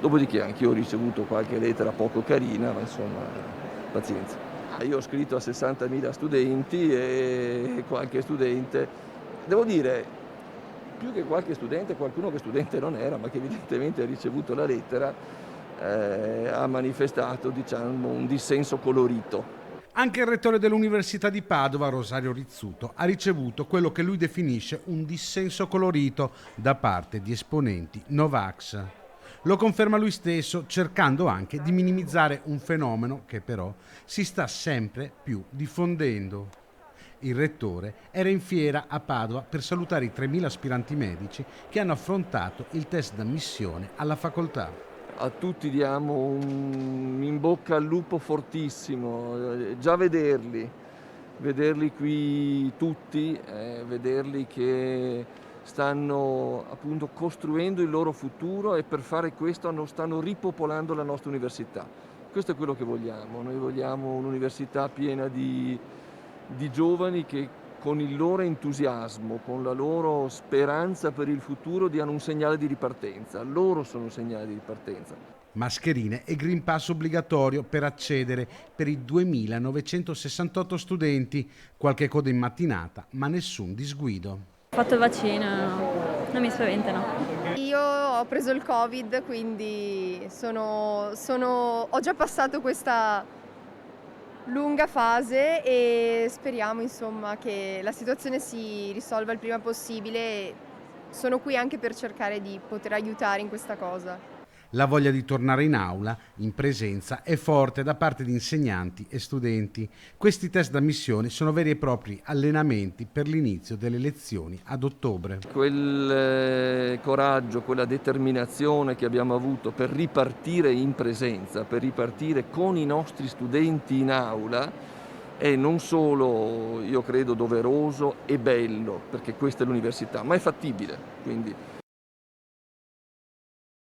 Dopodiché anch'io ho ricevuto qualche lettera poco carina, ma insomma, pazienza. Io ho scritto a 60.000 studenti e qualche studente, devo dire, più che qualche studente, qualcuno che studente non era, ma che evidentemente ha ricevuto la lettera, ha manifestato, diciamo, un dissenso colorito. Anche il rettore dell'Università di Padova, Rosario Rizzuto, ha ricevuto quello che lui definisce un dissenso colorito da parte di esponenti Novax. Lo conferma lui stesso, cercando anche di minimizzare un fenomeno che però si sta sempre più diffondendo. Il rettore era in fiera a Padova per salutare i 3.000 aspiranti medici che hanno affrontato il test d'ammissione alla facoltà. A tutti diamo un in bocca al lupo fortissimo, già vederli qui tutti, vederli che stanno appunto costruendo il loro futuro e per fare questo stanno ripopolando la nostra università. Questo è quello che vogliamo, noi vogliamo un'università piena di giovani che con il loro entusiasmo, con la loro speranza per il futuro diano un segnale di ripartenza. Loro sono un segnale di ripartenza. Mascherine e Green Pass obbligatorio per accedere per i 2.968 studenti, qualche coda in mattinata, ma nessun disguido. Ho fatto il vaccino, non mi spaventano. Io ho preso il Covid, quindi ho già passato questa lunga fase e speriamo insomma che la situazione si risolva il prima possibile. Sono qui anche per cercare di poter aiutare in questa cosa. La voglia di tornare in aula, in presenza, è forte da parte di insegnanti e studenti. Questi test d'ammissione sono veri e propri allenamenti per l'inizio delle lezioni ad ottobre. Quel coraggio, quella determinazione che abbiamo avuto per ripartire in presenza, per ripartire con i nostri studenti in aula, è non solo, io credo, doveroso e bello, perché questa è l'università, ma è fattibile. Quindi